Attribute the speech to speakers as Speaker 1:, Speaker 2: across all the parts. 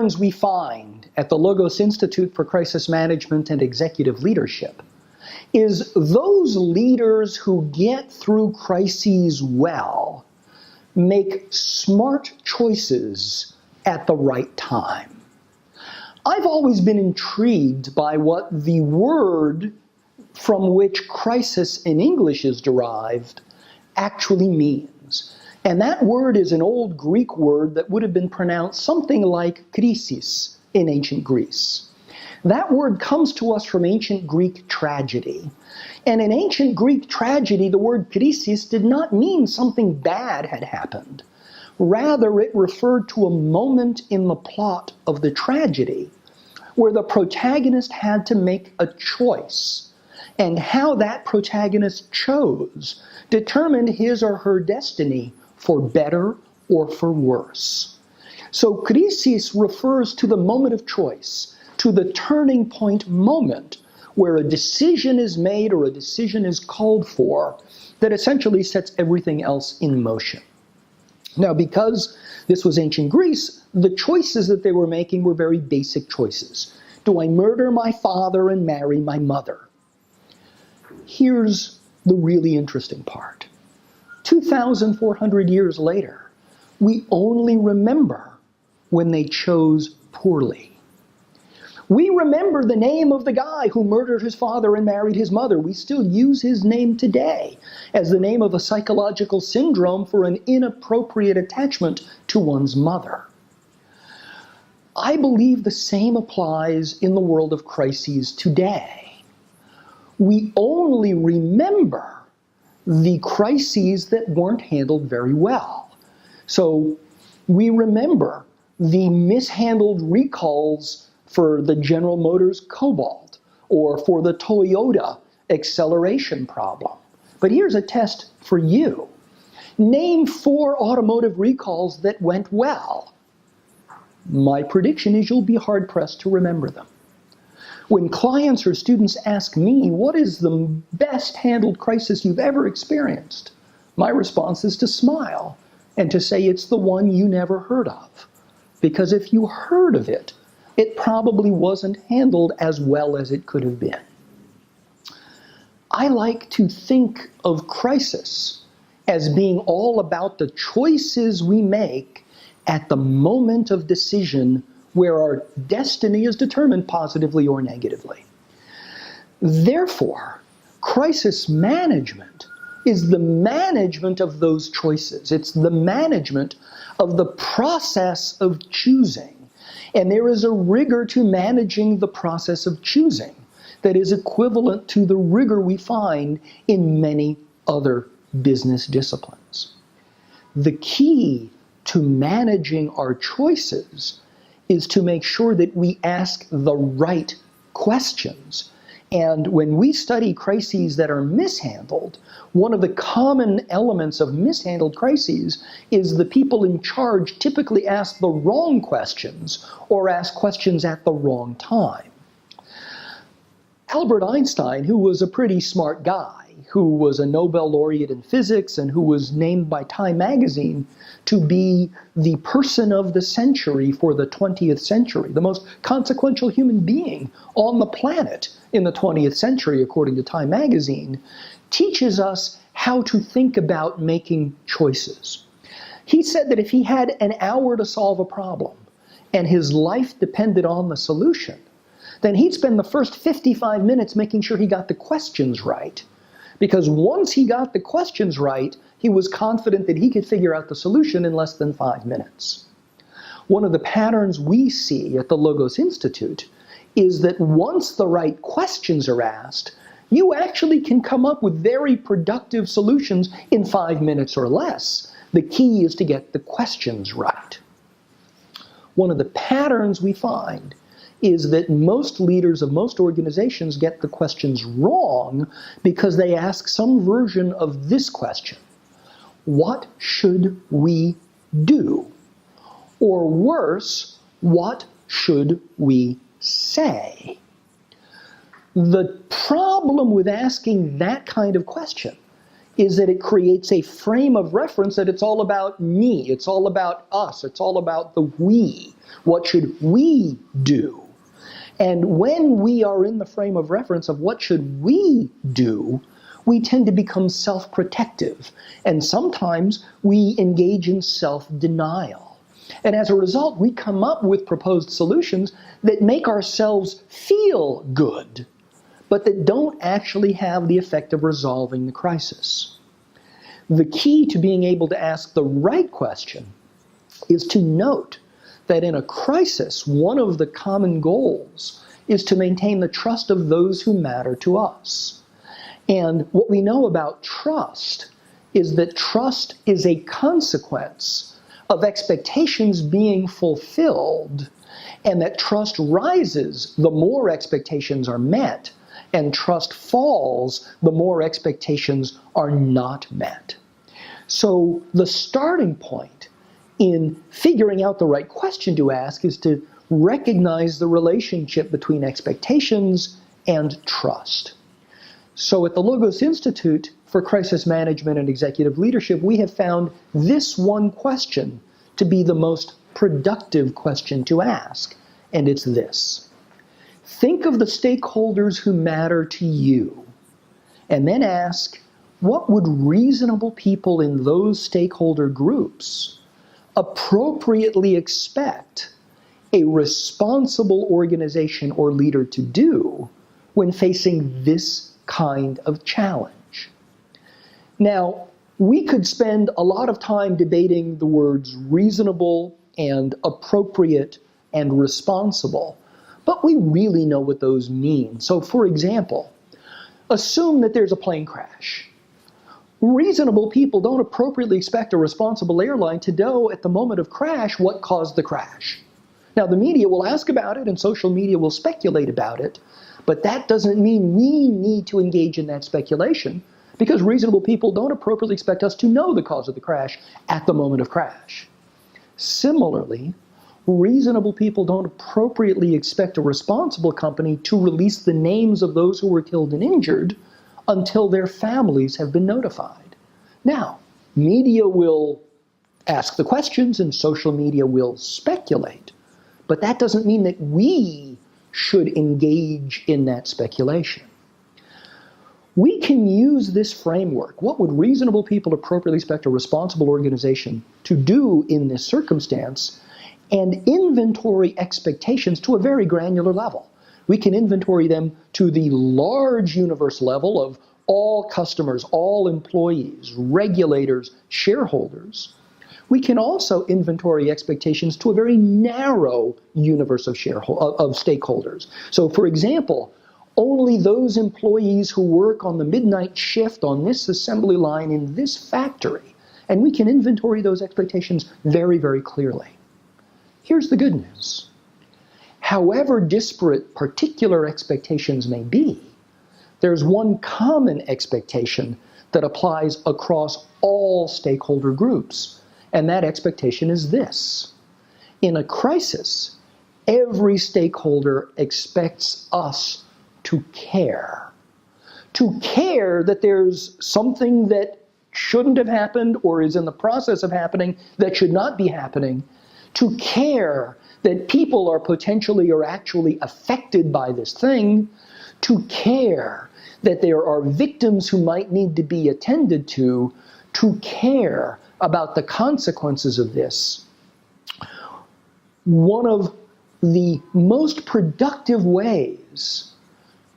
Speaker 1: patterns we find at the Logos Institute for Crisis Management and Executive Leadership is those leaders who get through crises well make smart choices at the right time. I've always been intrigued by what the word from which crisis in English is derived actually means. And that word is an old Greek word that would have been pronounced something like krisis in ancient Greece. That word comes to us from ancient Greek tragedy. And in ancient Greek tragedy, the word krisis did not mean something bad had happened. Rather, it referred to a moment in the plot of the tragedy where the protagonist had to make a choice. And how that protagonist chose determined his or her destiny for better or for worse. So krisis refers to the moment of choice, to the turning point moment where a decision is made or a decision is called for that essentially sets everything else in motion. Now, because this was ancient Greece, the choices that they were making were very basic choices. Do I murder my father and marry my mother? Here's the really interesting part. 2,400 years later, we only remember when they chose poorly. We remember the name of the guy who murdered his father and married his mother. We still use his name today as the name of a psychological syndrome for an inappropriate attachment to one's mother. I believe the same applies in the world of crises today. We only remember the crises that weren't handled very well. So we remember the mishandled recalls for the General Motors Cobalt or for the Toyota acceleration problem. But here's a test for you. Name 4 automotive recalls that went well. My prediction is you'll be hard-pressed to remember them. When clients or students ask me, what is the best handled crisis you've ever experienced? My response is to smile and to say it's the one you never heard of. Because if you heard of it, it probably wasn't handled as well as it could have been. I like to think of crisis as being all about the choices we make at the moment of decision where our destiny is determined positively or negatively. Therefore, crisis management is the management of those choices. It's the management of the process of choosing. And there is a rigor to managing the process of choosing that is equivalent to the rigor we find in many other business disciplines. The key to managing our choices is to make sure that we ask the right questions. And when we study crises that are mishandled, one of the common elements of mishandled crises is the people in charge typically ask the wrong questions or ask questions at the wrong time. Albert Einstein, who was a pretty smart guy, who was a Nobel laureate in physics and who was named by Time magazine to be the person of the century for the 20th century, the most consequential human being on the planet in the 20th century, according to Time magazine, teaches us how to think about making choices. He said that if he had an hour to solve a problem and his life depended on the solution, then he'd spend the first 55 minutes making sure he got the questions right. Because once he got the questions right, he was confident that he could figure out the solution in less than 5 minutes. One of the patterns we see at the Logos Institute is that once the right questions are asked, you actually can come up with very productive solutions in 5 minutes or less. The key is to get the questions right. One of the patterns we find is that most leaders of most organizations get the questions wrong because they ask some version of this question: what should we do? Or worse, what should we say? The problem with asking that kind of question is that it creates a frame of reference that it's all about me, it's all about us, it's all about the we. What should we do? And when we are in the frame of reference of what should we do, we tend to become self-protective. And sometimes we engage in self-denial. And as a result, we come up with proposed solutions that make ourselves feel good, but that don't actually have the effect of resolving the crisis. The key to being able to ask the right question is to note that in a crisis, one of the common goals is to maintain the trust of those who matter to us. And what we know about trust is that trust is a consequence of expectations being fulfilled, and that trust rises the more expectations are met, and trust falls the more expectations are not met. So the starting point in figuring out the right question to ask is to recognize the relationship between expectations and trust. So at the Logos Institute for Crisis Management and Executive Leadership, we have found this one question to be the most productive question to ask, and it's this. Think of the stakeholders who matter to you, and then ask, what would reasonable people in those stakeholder groups appropriately expect a responsible organization or leader to do when facing this kind of challenge? Now, we could spend a lot of time debating the words reasonable and appropriate and responsible, but we really know what those mean. So, for example, assume that there's a plane crash. Reasonable people don't appropriately expect a responsible airline to know at the moment of crash what caused the crash. Now, the media will ask about it and social media will speculate about it, but that doesn't mean we need to engage in that speculation, because reasonable people don't appropriately expect us to know the cause of the crash at the moment of crash. Similarly, reasonable people don't appropriately expect a responsible company to release the names of those who were killed and injured until their families have been notified. Now, media will ask the questions and social media will speculate, but that doesn't mean that we should engage in that speculation. We can use this framework. What would reasonable people appropriately expect a responsible organization to do in this circumstance, and inventory expectations to a very granular level. We can inventory them to the large universe level of all customers, all employees, regulators, shareholders. We can also inventory expectations to a very narrow universe of stakeholders. So, for example, only those employees who work on the midnight shift on this assembly line in this factory, and we can inventory those expectations very, very clearly. Here's the good news. However disparate particular expectations may be, there's one common expectation that applies across all stakeholder groups, and that expectation is this. In a crisis, every stakeholder expects us to care. To care that there's something that shouldn't have happened or is in the process of happening that should not be happening. To care that people are potentially or actually affected by this thing. To care that there are victims who might need to be attended to. To care about the consequences of this. One of the most productive ways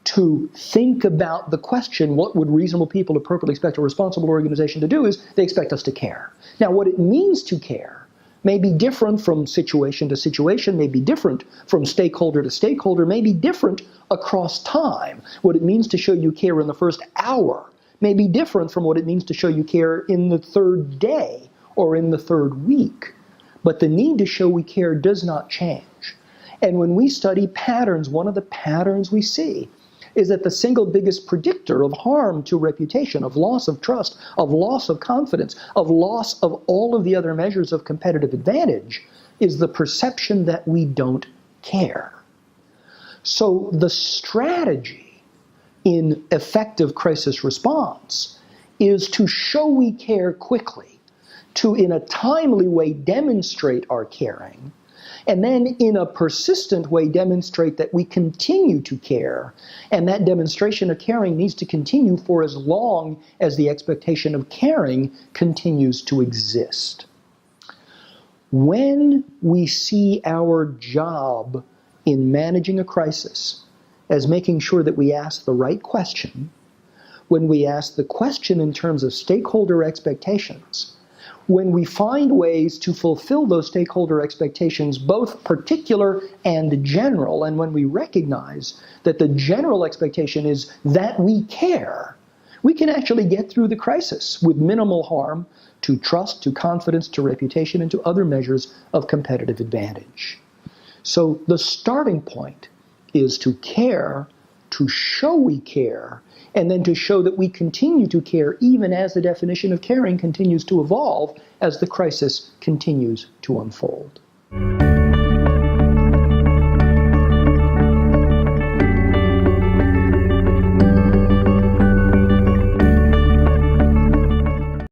Speaker 1: to think about the question, what would reasonable people appropriately expect a responsible organization to do, is they expect us to care. Now, what it means to care may be different from situation to situation, may be different from stakeholder to stakeholder, may be different across time. What it means to show you care in the first hour may be different from what it means to show you care in the third day or in the third week. But the need to show we care does not change. And when we study patterns, one of the patterns we see is that the single biggest predictor of harm to reputation, of loss of trust, of loss of confidence, of loss of all of the other measures of competitive advantage is the perception that we don't care. So the strategy in effective crisis response is to show we care quickly, to in a timely way demonstrate our caring, and then in a persistent way demonstrate that we continue to care, and that demonstration of caring needs to continue for as long as the expectation of caring continues to exist. When we see our job in managing a crisis as making sure that we ask the right question, when we ask the question in terms of stakeholder expectations, when we find ways to fulfill those stakeholder expectations, both particular and general, and when we recognize that the general expectation is that we care, we can actually get through the crisis with minimal harm to trust, to confidence, to reputation, and to other measures of competitive advantage. So the starting point is to care, to show we care, and then to show that we continue to care even as the definition of caring continues to evolve as the crisis continues to unfold.